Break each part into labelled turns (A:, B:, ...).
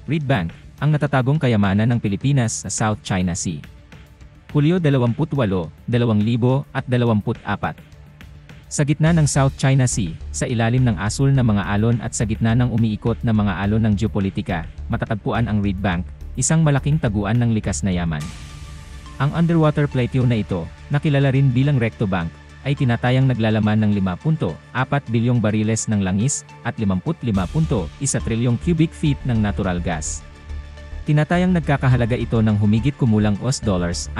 A: Reed Bank, ang natatagong kayamanan ng Pilipinas sa South China Sea. Hulyo 28, 2024. Sa gitna ng South China Sea, sa ilalim ng asul na mga alon at sa gitna ng umiikot na mga alon ng geopolitika, matatagpuan ang Reed Bank, isang malaking taguan ng likas na yaman. Ang underwater plateau na ito, nakilala rin bilang Recto Bank, ay tinatayang naglalaman ng 5.4 bilyong bariles ng langis at 55.1 trilyong cubic feet ng natural gas. Tinatayang nagkakahalaga ito ng humigit kumulang $652.4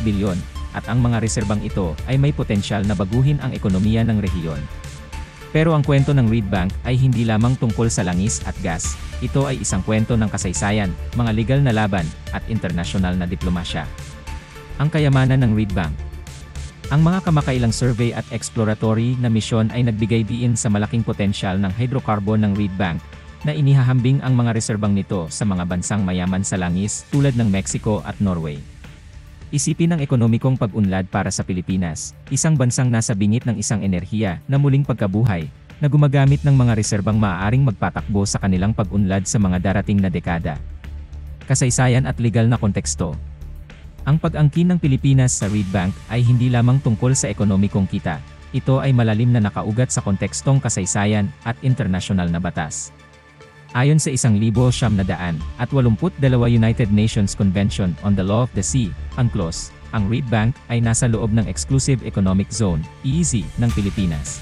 A: bilyon, at ang mga reserbang ito ay may potensyal na baguhin ang ekonomiya ng rehiyon. Pero ang kwento ng Reed Bank ay hindi lamang tungkol sa langis at gas, ito ay isang kwento ng kasaysayan, mga legal na laban, at internasyonal na diplomasya. Ang kayamanan ng Reed Bank. Ang mga kamakailang survey at exploratory na misyon ay nagbigay diin sa malaking potensyal ng hydrocarbon ng Reed Bank, na inihahambing ang mga reserbang nito sa mga bansang mayaman sa langis tulad ng Mexico at Norway. Isipin ang ekonomikong pag-unlad para sa Pilipinas, isang bansang nasa bingit ng isang enerhiya na muling pagkabuhay, na gumagamit ng mga reserbang maaaring magpatakbo sa kanilang pag-unlad sa mga darating na dekada. Kasaysayan at legal na konteksto. Ang pag-angkin ng Pilipinas sa Reed Bank ay hindi lamang tungkol sa ekonomikong kita, ito ay malalim na nakaugat sa kontekstong kasaysayan at internasyonal na batas. Ayon sa 1982 United Nations Convention on the Law of the Sea, UNCLOS, ang Reed Bank ay nasa loob ng Exclusive Economic Zone, EEZ, ng Pilipinas.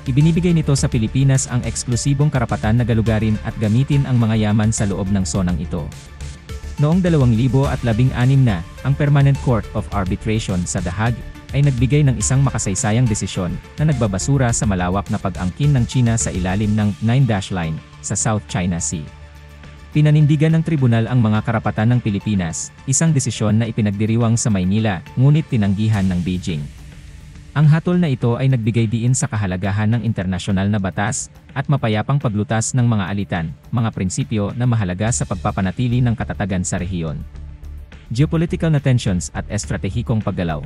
A: Ibinibigay nito sa Pilipinas ang eksklusibong karapatan na galugarin at gamitin ang mga yaman sa loob ng zonang ito. Noong 2016 na, ang Permanent Court of Arbitration sa The Hague ay nagbigay ng isang makasaysayang desisyon na nagbabasura sa malawak na pag-angkin ng China sa ilalim ng 9-dash line sa South China Sea. Pinanindigan ng tribunal ang mga karapatan ng Pilipinas, isang desisyon na ipinagdiriwang sa Maynila, ngunit tinanggihan ng Beijing. Ang hatol na ito ay nagbigay diin sa kahalagahan ng internasyonal na batas at mapayapang paglutas ng mga alitan, mga prinsipyo na mahalaga sa pagpapanatili ng katatagan sa rehiyon. Geopolitical na tensions at estratehikong paggalaw.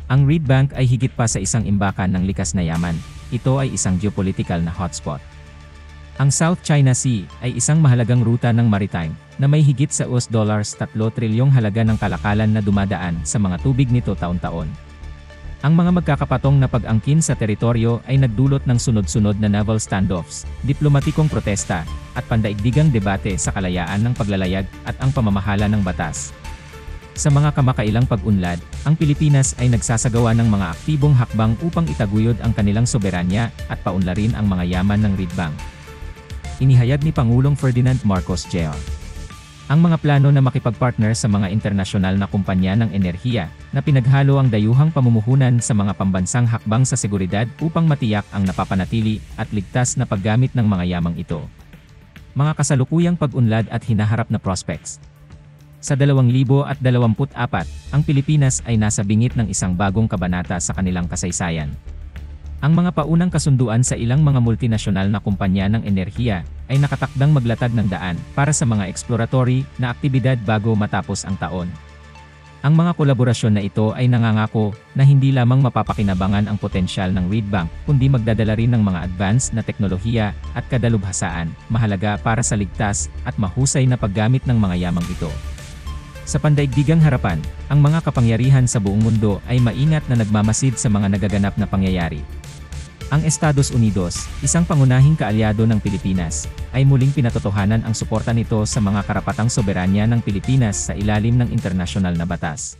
A: Ang Reed Bank ay higit pa sa isang imbakan ng likas na yaman, ito ay isang geopolitical na hotspot. Ang South China Sea ay isang mahalagang ruta ng maritime na may higit sa $3 trilyong halaga ng kalakalan na dumadaan sa mga tubig nito taon-taon. Ang mga magkakapatong na pag-angkin sa teritoryo ay nagdulot ng sunod-sunod na naval standoffs, diplomatikong protesta, at pandaigdigang debate sa kalayaan ng paglalayag at ang pamamahala ng batas. Sa mga kamakailang pag-unlad, ang Pilipinas ay nagsasagawa ng mga aktibong hakbang upang itaguyod ang kanilang soberanya at paunlarin ang mga yaman ng Reed Bank. Inihayag ni Pangulong Ferdinand Marcos Jr. ang mga plano na makipagpartner sa mga internasyonal na kumpanya ng enerhiya, na pinaghalo ang dayuhang pamumuhunan sa mga pambansang hakbang sa seguridad upang matiyak ang napapanatili at ligtas na paggamit ng mga yamang ito. Mga kasalukuyang pag-unlad at hinaharap na prospects. Sa 2024, ang Pilipinas ay nasa bingit ng isang bagong kabanata sa kanilang kasaysayan. Ang mga paunang kasunduan sa ilang mga multinasyonal na kumpanya ng enerhiya ay nakatakdang maglatag ng daan para sa mga exploratory na aktibidad bago matapos ang taon. Ang mga kolaborasyon na ito ay nangangako na hindi lamang mapapakinabangan ang potensyal ng Reed Bank, kundi magdadala rin ng mga advanced na teknolohiya at kadalubhasaan, mahalaga para sa ligtas at mahusay na paggamit ng mga yamang ito. Sa pandaigdigang harapan, ang mga kapangyarihan sa buong mundo ay maingat na nagmamasid sa mga nagaganap na pangyayari. Ang Estados Unidos, isang pangunahing kaalyado ng Pilipinas, ay muling pinatotohanan ang suporta nito sa mga karapatang soberanya ng Pilipinas sa ilalim ng internasyonal na batas.